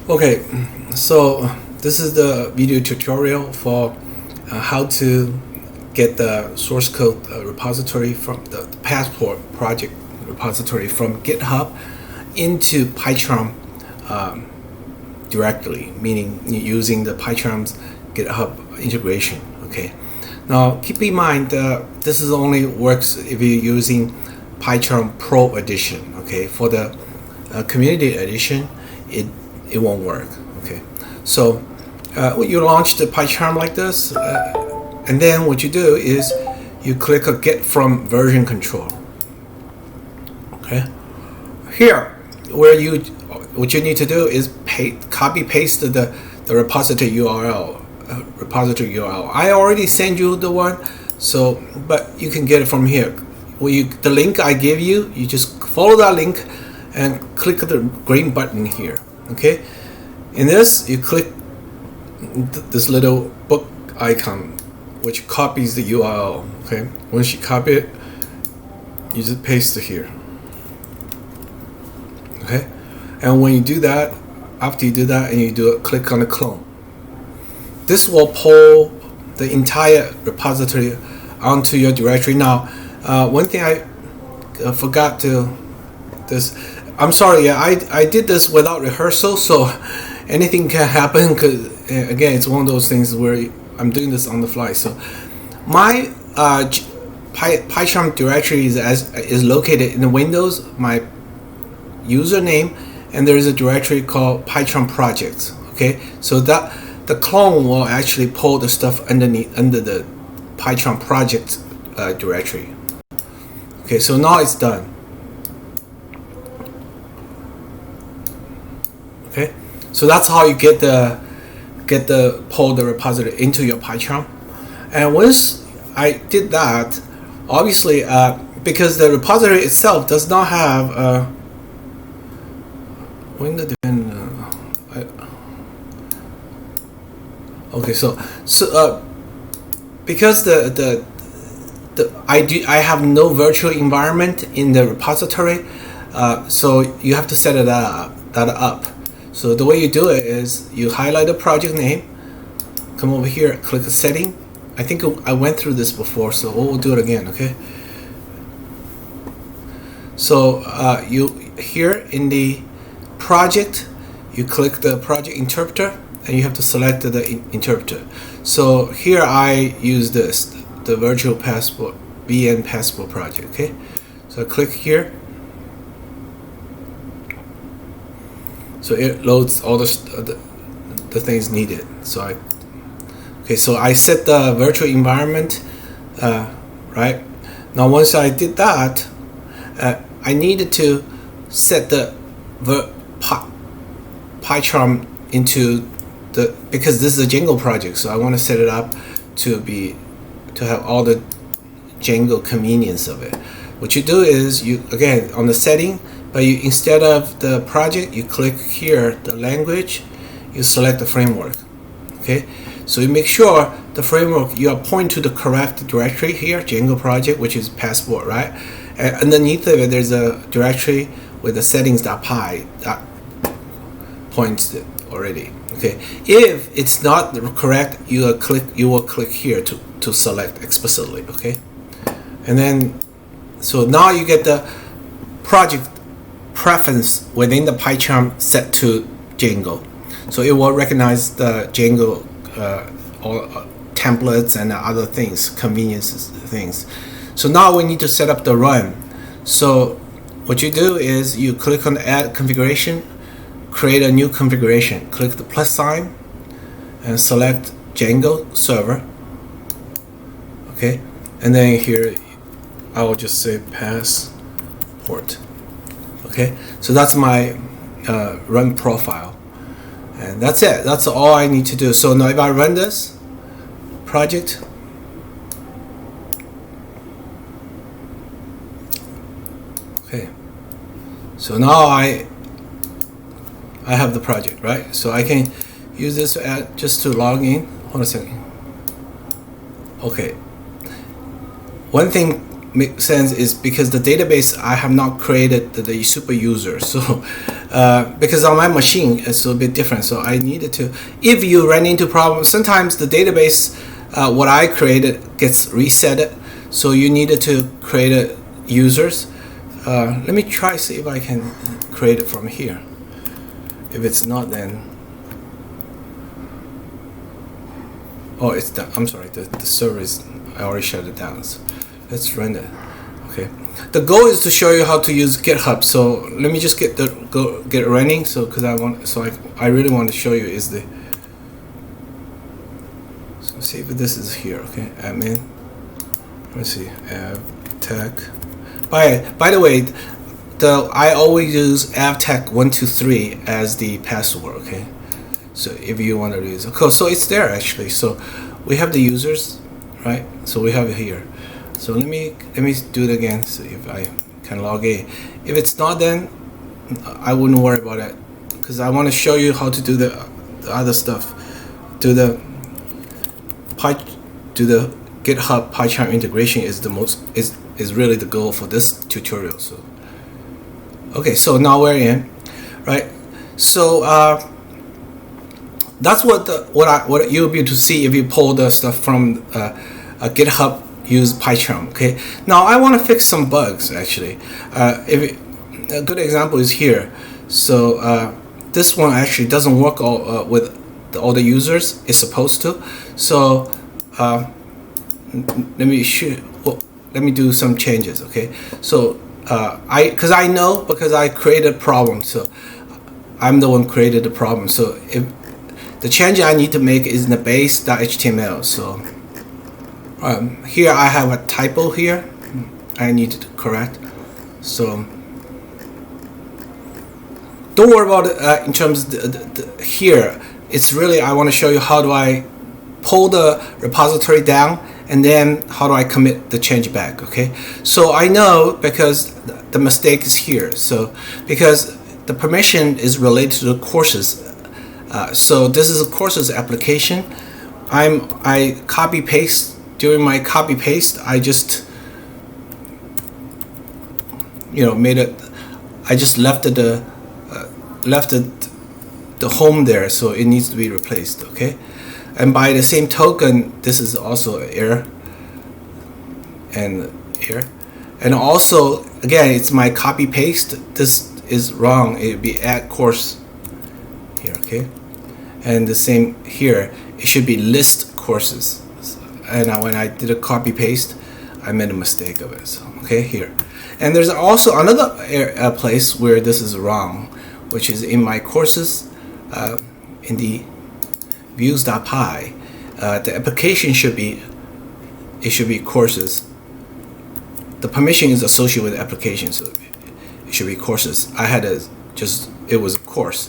Okay, so this is the video tutorial for how to get the source code repository from the Passport project repository from GitHub into PyCharm directly, meaning using the PyCharm's GitHub integration. Okay, now keep in mind this is only works if you're using PyCharm Pro edition. Okay, for the community edition, it won't work. Okay, so you launch the PyCharm like this, and then what you do is you click a get from version control. Okay, here what you need to do is copy paste the repository URL. I already sent you the one, so but you can get it from here. The link I give you, you just follow that link and click the green button here. Okay, in this you click this little book icon which copies the URL. Okay, once you copy it, you just paste it here. Okay, and when you do that, after you do that and you click on the clone, this will pull the entire repository onto your directory. Now one thing I forgot to I'm sorry, I did this without rehearsal, so anything can happen, because again, it's one of those things where I'm doing this on the fly. So my PyCharm directory is located in the Windows, my username, and there is a directory called PyCharm projects. Okay, so that the clone will actually pull the stuff under the PyCharm project directory. Okay, so now it's done. Okay, so that's how you get the pull the repository into your PyCharm. And once I did that, obviously because the repository itself does not have okay, so because I have no virtual environment in the repository, so you have to set that up. So the way you do it is you highlight the project name, come over here, click the setting. I think I went through this before, so we'll do it again. Okay, so you here in the project, you click the project interpreter and you have to select the interpreter. So here I use this, the virtual passport BN passport project. Okay, so I click here, so it loads all the things needed. So I set the virtual environment right now. Once I did that, I needed to set the PyCharm into because this is a Django project, so I want to set it up to have all the Django convenience of it. What you do is you again on the setting, but instead of the project, you click here the language, you select the framework. Okay, so you make sure the framework you are pointing to the correct directory here, Django project, which is passport, right? And underneath of it, there's a directory with the settings.py that points it already. Okay, if it's not correct, you will click here to select explicitly. Okay, and then so now you get the project preference within the PyCharm set to Django, so it will recognize the Django or templates and other things, conveniences things. So now we need to set up the run. So what you do is you click on add configuration, create a new configuration, click the plus sign and select Django server. Okay, and then here I will just say passport. Okay, so that's my run profile, and that's it. That's all I need to do. So now if I run this project, okay, so now I have the project, right? So I can use this just to log in. Hold on a second. Okay, one thing makes sense is because the database I have not created the super user, so because on my machine it's a bit different. So I needed to, if you run into problems, sometimes the database what I created gets reset, so you needed to create a users. Let me try see if I can create it from here. If it's not, then it's done. I'm sorry, the server is, I already shut it down. So let's run it. Okay. The goal is to show you how to use GitHub. So let me just get it running. So because I really want to show you is the. So see if this is here. Okay, admin. Let's see, avtech. By the way, I always use avtech123 as the password. Okay. So if you want to use, okay, so it's there actually. So we have the users, right? So we have it here. So let me do it again. So if I can log in, if it's not, then I wouldn't worry about it, because I want to show you how to do the other stuff. Do the GitHub PyCharm integration is really the goal for this tutorial. So okay, so now we're in, right? So that's what you'll be able to see if you pull the stuff from a GitHub use PyCharm. Okay, now I want to fix some bugs actually. A good example is here. So this one actually doesn't work with all the users. It's supposed to. So let me do some changes. Okay, so because I created a problem, so I'm the one created the problem. So if the change I need to make is in the base.html. So here I have a typo here. I need to correct. So don't worry about it in terms of here. It's really, I want to show you how do I pull the repository down, and then how do I commit the change back. Okay, so I know because the mistake is here. So because the permission is related to the courses. So this is a courses application. I copy paste. During my copy paste, I just made it. I just left it the home there, so it needs to be replaced. Okay, and by the same token, this is also an error and error, and also again it's my copy paste. This is wrong. It would be add course here. Okay. And the same here, it should be list courses. And when I did a copy paste, I made a mistake of it. So okay, here. And there's also another place where this is wrong, which is in my courses, in the views.py. The application should be courses. The permission is associated with the application, so it should be courses. I had it was a course.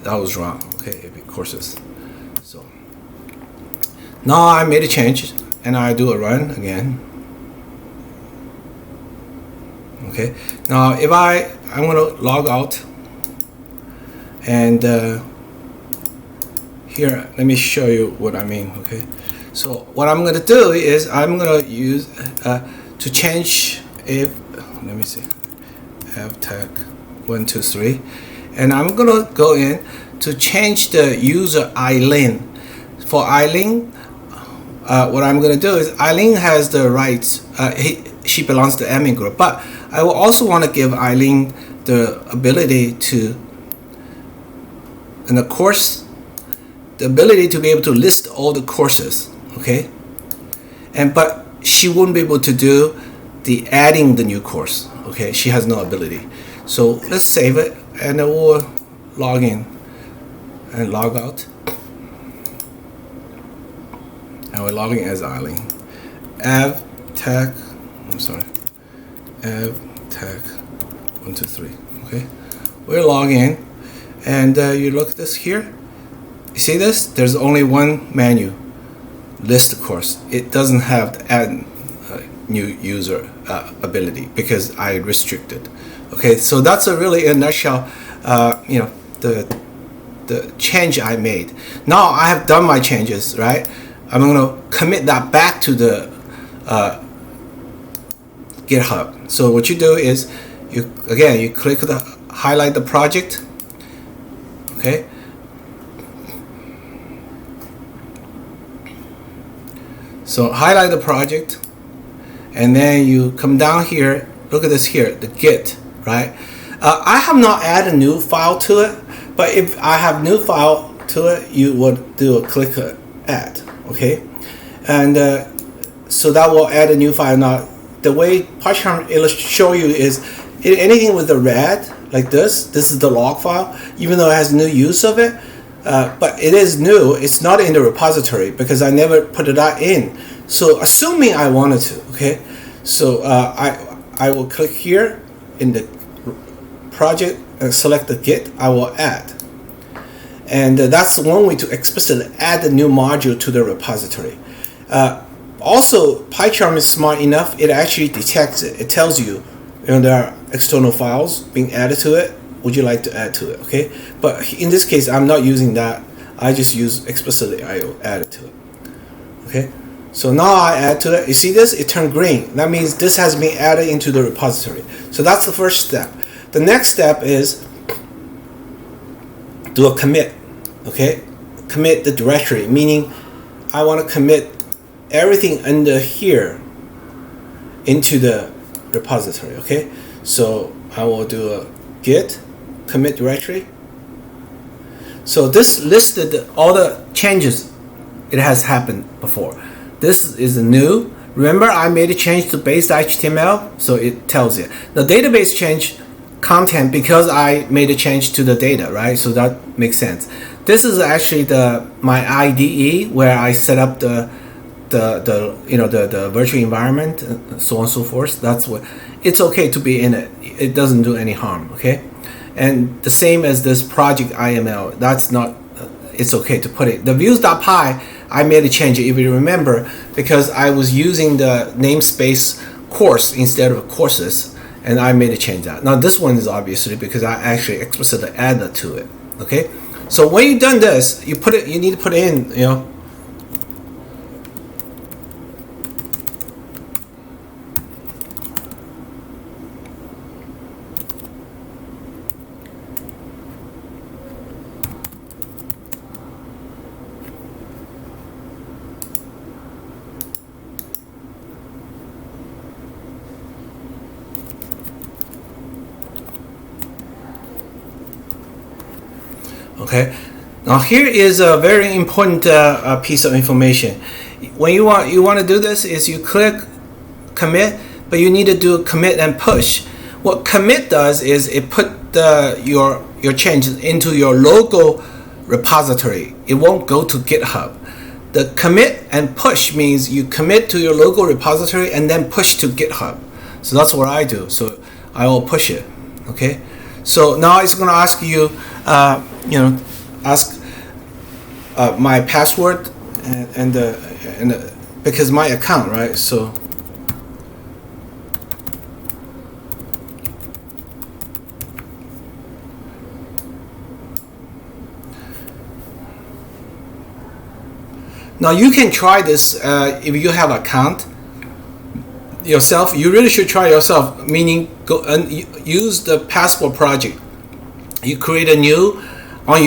That was wrong. Okay, it'd be courses. So now I made a change and I do a run again. Okay, now if I'm gonna log out, and here let me show you what I mean. Okay, so what I'm gonna do is I'm gonna use to change let me see, avtech123, and I'm gonna go in to change the user Eileen. For Eileen, what I'm gonna do is Eileen has the rights. She belongs to the admin group, but I will also want to give Eileen the ability to, in the course, the ability to be able to list all the courses. Okay, but she won't be able to do the adding the new course. Okay, she has no ability. So let's save it, and then we'll log in and log out. And we're logging as Eileen. avtech, I'm sorry, avtech123. Okay, we're logging in, and you look at this here. You see this? There's only one menu, list course. It doesn't have the add new user ability because I restricted. Okay, so that's a really in a nutshell. The change I made. Now I have done my changes, right? I'm going to commit that back to the GitHub. So what you do is you click highlight the project, Okay. So highlight the project, and then you come down here. Look at this here, the Git, right? I have not added a new file to it, but if I have new file to it, you would do a click add, okay? And so that will add a new file. Now, the way PyCharm will show you is anything with the red, like this is the log file, even though it has no use of it, but it is new. It's not in the repository because I never put it in. So assuming I wanted to, okay? So I will click here in the project and select the Git. I will add, and that's one way to explicitly add a new module to the repository. Also, PyCharm is smart enough; it actually detects it. It tells you, there are external files being added to it. Would you like to add to it? Okay, but in this case, I'm not using that. I just use explicitly. I will add it to it. Okay. So now I add to it. You see this? It turned green. That means this has been added into the repository. So that's the first step. The next step is do a commit. Okay, commit the directory, meaning I want to commit everything under here into the repository. Okay, so I will do a git commit directory. So this listed all the changes it has happened before. This is new. Remember, I made a change to base.html, so it tells you. The database changed content because I made a change to the data, right? So that makes sense. This is actually my IDE where I set up the virtual environment, and so on and so forth. That's what it's okay to be in it. It doesn't do any harm, okay? And the same as this project IML. That's not. It's okay to put it. The views.py, I made a change, if you remember, because I was using the namespace course instead of courses, and I made a change that. Now this one is obviously because I actually explicitly added to it. Okay, so when you've done this, you put it. You need to put in, Okay, now here is a very important piece of information. When you want to do this, is you click commit, but you need to do commit and push. What commit does is it put your changes into your local repository. It won't go to GitHub. The commit and push means you commit to your local repository and then push to GitHub. So that's what I do. So I will push it. Okay. So now it's going to ask you, ask my password and because my account, right? So now you can try this if you have an account yourself. You really should try yourself, meaning go and use the passport project. You create a new on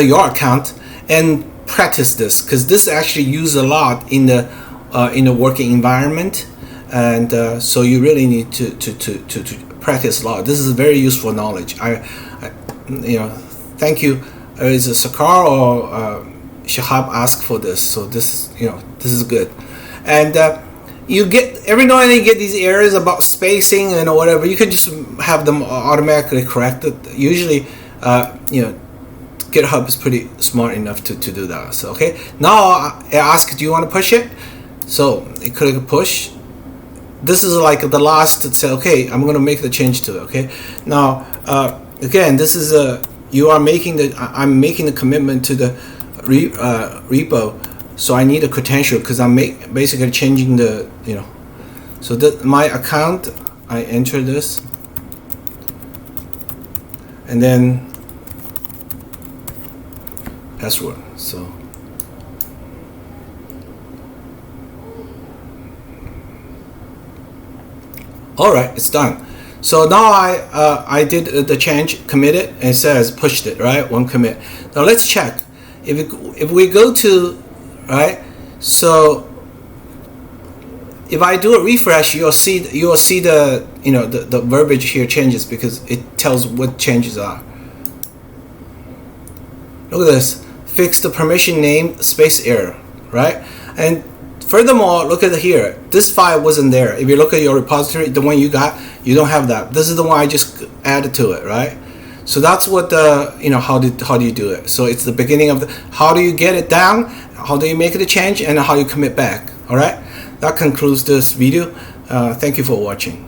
your account and practice this, because this actually used a lot in the working environment, and so you really need to practice a lot. This is very useful knowledge. I thank you. Is Sakar or Shahab asked for this, so this is good, and you get every now and then you get these errors about spacing and whatever. You can just have them automatically corrected. Usually, GitHub is pretty smart enough to do that. So okay, now I ask, do you want to push it? So you click push. This is like the last to say, okay, I'm going to make the change to it. Okay, now again, this is I'm making the commitment to the repo. So I need a credential because I'm basically changing the, so that my account, I enter this, and then password. So all right, it's done. So now I did the change, committed, and it says pushed it, right? One commit. Now let's check. If we go to, right? So if I do a refresh, you'll see the the verbiage here changes because it tells what changes are. Look at this. Fix the permission name space error, right? And furthermore, look at here. This file wasn't there. If you look at your repository, the one you got, you don't have that. This is the one I just added to it, right? So that's what the how do you do it? So it's the beginning of the how do you get it down, how do you make it a change, and how you commit back. All right. That concludes this video. Thank you for watching.